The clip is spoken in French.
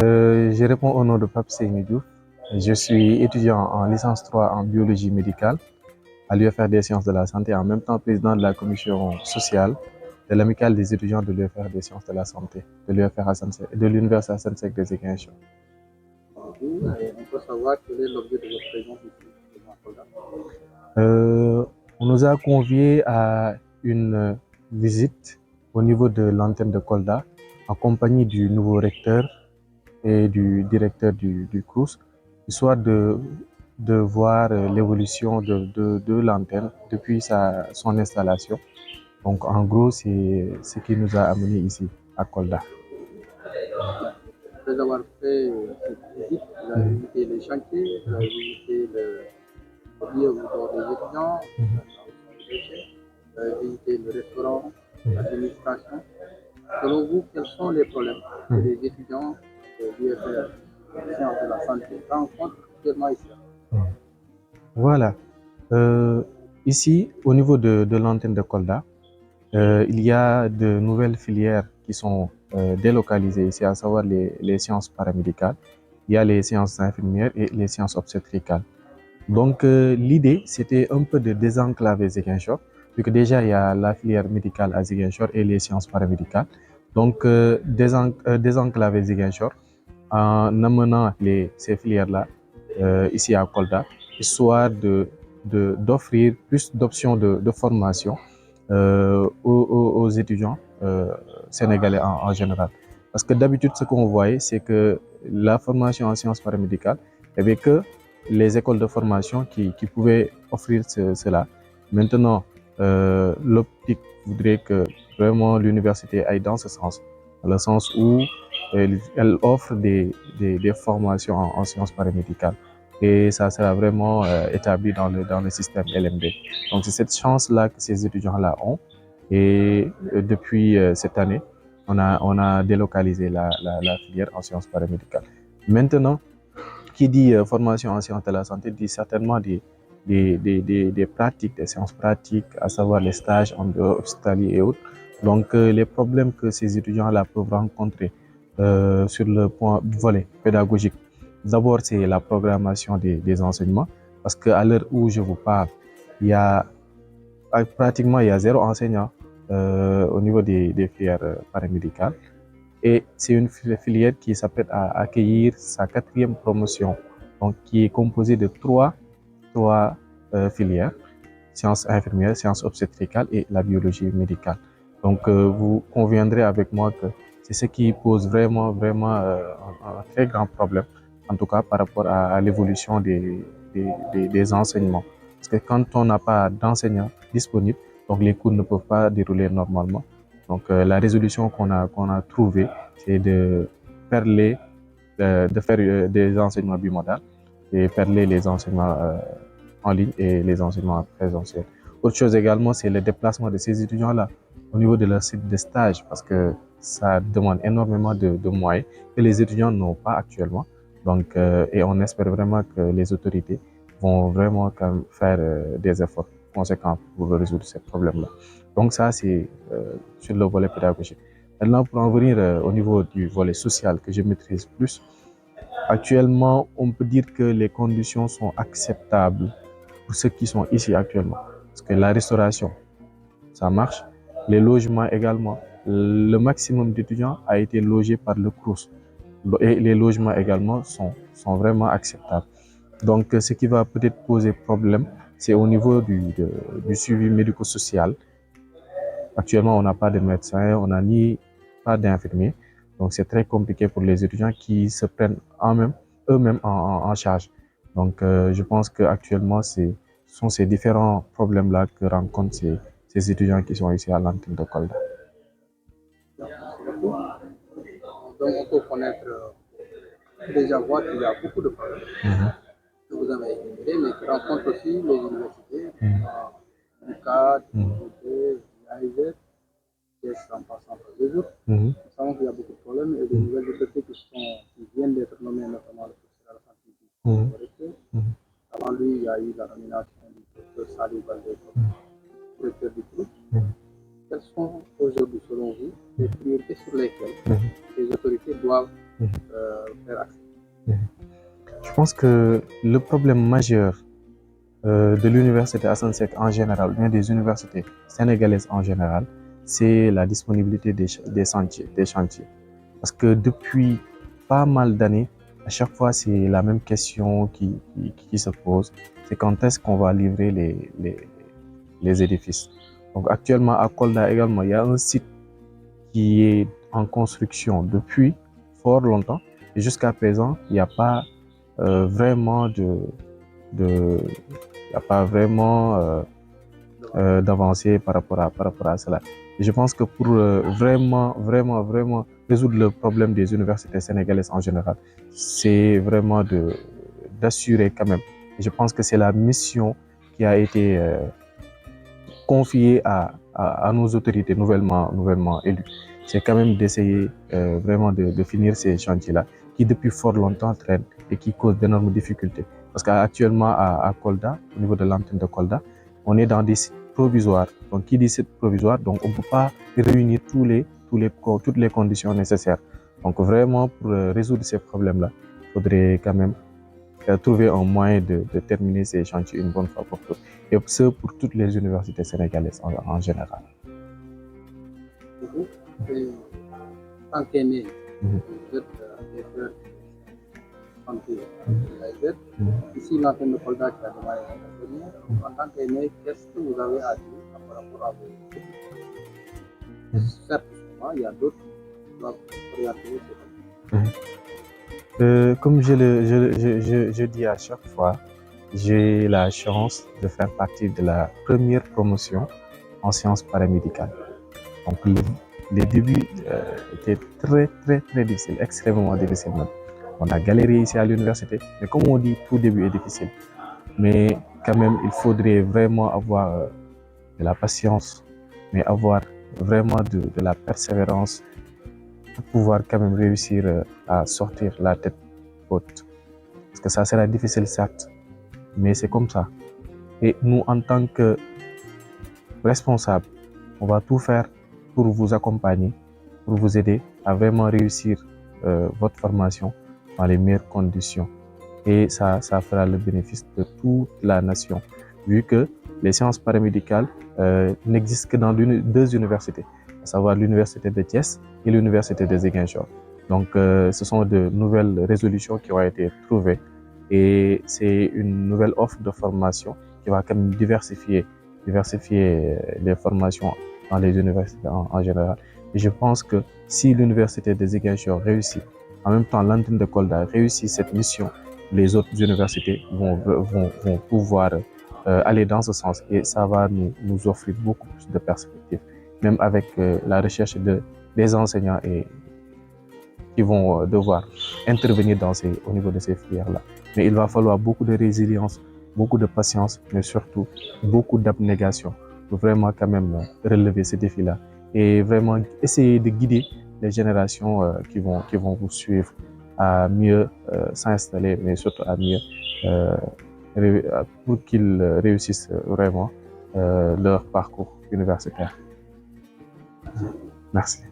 Je réponds au nom de Pape Seyni Diouf. Je suis étudiant en licence 3 en biologie médicale à l'UFR des sciences de la santé, en même temps président de la commission sociale de l'amicale des étudiants de l'UFR des sciences de la santé, de de l'université Assane Seck de Ziguinchor. On peut savoir quel est l'objet de votre présence ici. On nous a conviés à une visite au niveau de l'antenne de Kolda en compagnie du nouveau recteur et du directeur du CROUS, histoire de voir l'évolution de l'antenne depuis son installation. Donc en gros, c'est ce qui nous a amenés ici à Kolda. Après avoir fait cette visite, vous avez visité les chantiers, vous avez visité le lieu où dorment les étudiants, vous avez visité le restaurant, l'administration. Selon vous, quels sont les problèmes que les étudiants de l'UFR des sciences de la santé rencontrent actuellement ici? Voilà. Ici, au niveau de l'antenne de Kolda, il y a de nouvelles filières qui sont délocalisées ici, à savoir les sciences paramédicales. Il y a les sciences infirmières et les sciences obstétricales. Donc, l'idée, c'était un peu de désenclaver Ziguinchor, vu que déjà, il y a la filière médicale à Ziguinchor et les sciences paramédicales. Donc, désenclaver Ziguinchor en amenant ces filières-là ici à Kolda, histoire d'offrir plus d'options de formation aux étudiants sénégalais en général. Parce que d'habitude, ce qu'on voyait, c'est que la formation en sciences paramédicales, il n'y avait que les écoles de formation qui pouvaient offrir cela. Maintenant, l'optique voudrait que vraiment l'université aille dans ce sens, dans le sens où elle offre des formations en sciences paramédicales. Et ça sera vraiment établi dans le système LMD. Donc c'est cette chance-là que ces étudiants-là ont. Et depuis cette année, on a délocalisé la filière en sciences paramédicales. Maintenant, qui dit formation en sciences de la santé dit certainement des pratiques, des sciences pratiques, à savoir les stages en hospitalier et autres. Donc les problèmes que ces étudiants-là peuvent rencontrer sur le point volet pédagogique, d'abord c'est la programmation des enseignements, parce qu'à l'heure où je vous parle, il y a pratiquement 0 enseignant au niveau des filières paramédicales. Et c'est une filière qui s'apprête à accueillir sa 4e promotion, donc qui est composée de trois filières, sciences infirmières, sciences obstétricales et la biologie médicale. Donc vous conviendrez avec moi que c'est ce qui pose vraiment un très grand problème, en tout cas par rapport à l'évolution des enseignements. Parce que quand on n'a pas d'enseignants disponibles, donc les cours ne peuvent pas dérouler normalement. Donc la résolution qu'on a trouvée, c'est de faire des enseignements bimodaux et perler les enseignements en ligne et les enseignements présentiels. Autre chose également, c'est le déplacement de ces étudiants-là au niveau de leur site de stage, parce que ça demande énormément de moyens que les étudiants n'ont pas actuellement. Donc, et on espère vraiment que les autorités vont vraiment faire des efforts conséquents pour résoudre ce problème-là. Donc ça, c'est sur le volet pédagogique. Maintenant, pour en venir au niveau du volet social que je maîtrise plus, actuellement, on peut dire que les conditions sont acceptables pour ceux qui sont ici actuellement. Parce que la restauration, ça marche. Les logements également. Le maximum d'étudiants a été logé par le CROUS. Et les logements également sont vraiment acceptables. Donc, ce qui va peut-être poser problème, c'est au niveau du suivi médico-social. Actuellement, on n'a pas de médecin, on n'a pas d'infirmier. Donc, c'est très compliqué pour les étudiants qui se prennent eux-mêmes en charge. Donc, je pense qu'actuellement, ce sont ces différents problèmes-là que rencontrent ces étudiants qui sont ici à l'antenne de Kolda. Donc, on peut connaître déjà voir qu'il y a beaucoup de problèmes que vous avez énumérés, mais qui rencontrent aussi les universités, du cadre, de l'AIZ, en passant par les autres. Nous savons qu'il y a beaucoup de problèmes et des nouvelles autorités qui viennent d'être nommées, notamment le professeur Alphonse. Avant lui, il y a eu la nomination du professeur Salih Baldé, directeur du groupe. Quelles sont aujourd'hui, selon vous, les priorités sur lesquelles les autorités doivent faire accès. Je pense que le problème majeur de l'université Assane Seck en général, bien des universités sénégalaises en général, c'est la disponibilité des chantiers. Parce que depuis pas mal d'années, à chaque fois, c'est la même question qui se pose. C'est quand est-ce qu'on va livrer les édifices. Donc actuellement, à Kolda également, il y a un site qui est en construction depuis fort longtemps. Et jusqu'à présent, il n'y a pas vraiment il n'y a pas vraiment d'avancée par rapport à cela. Et je pense que pour vraiment résoudre le problème des universités sénégalaises en général, c'est vraiment d'assurer quand même. Et je pense que c'est la mission qui a été confiée à nos autorités nouvellement élues. C'est quand même d'essayer vraiment de finir ces chantiers-là qui depuis fort longtemps traînent et qui causent d'énormes difficultés. Parce qu'actuellement à Kolda, au niveau de l'antenne de Kolda, on est dans des sites provisoires. Donc qui dit site provisoire, donc on ne peut pas réunir toutes les conditions nécessaires. Donc vraiment pour résoudre ces problèmes-là, il faudrait quand même trouver un moyen de terminer ces chantiers une bonne fois pour toutes. Et ce, pour toutes les universités sénégalaises en général. Et tant qu'aîné, vous êtes des frères santé de l'AIZ. Ici, l'antenne de Kolda qui a démarré l'année dernière. En tant qu'aîné, qu'est-ce que vous avez à dire par rapport à vos études? Certes, il y a d'autres qui doivent orienter Comme je dis à chaque fois, j'ai la chance de faire partie de la première promotion en sciences paramédicales. Donc les débuts étaient très difficiles, extrêmement difficiles même. On a galéré ici à l'université, mais comme on dit, tout début est difficile. Mais quand même, il faudrait vraiment avoir de la patience, mais avoir vraiment de la persévérance pour pouvoir quand même réussir à sortir la tête haute. Parce que ça sera difficile, certes, mais c'est comme ça. Et nous, en tant que responsables, on va tout faire pour vous accompagner, pour vous aider à vraiment réussir votre formation dans les meilleures conditions. Et ça fera le bénéfice de toute la nation, vu que les sciences paramédicales n'existent que dans deux universités, à savoir l'université de Thiès et l'université de Ziguinchor. Donc, ce sont de nouvelles résolutions qui ont été trouvées et c'est une nouvelle offre de formation qui va quand même diversifier les formations dans les universités en général. Et je pense que si l'université de Ziguinchor réussit, en même temps l'antenne de Kolda réussit cette mission, les autres universités vont pouvoir aller dans ce sens et ça va nous offrir beaucoup plus de perspectives, même avec la recherche des enseignants qui vont devoir intervenir au niveau de ces filières-là. Mais il va falloir beaucoup de résilience, beaucoup de patience, mais surtout beaucoup d'abnégation pour vraiment quand même relever ces défis-là et vraiment essayer de guider les générations qui vont vous suivre à mieux s'installer, mais surtout à mieux pour qu'ils réussissent vraiment leur parcours universitaire. Merci.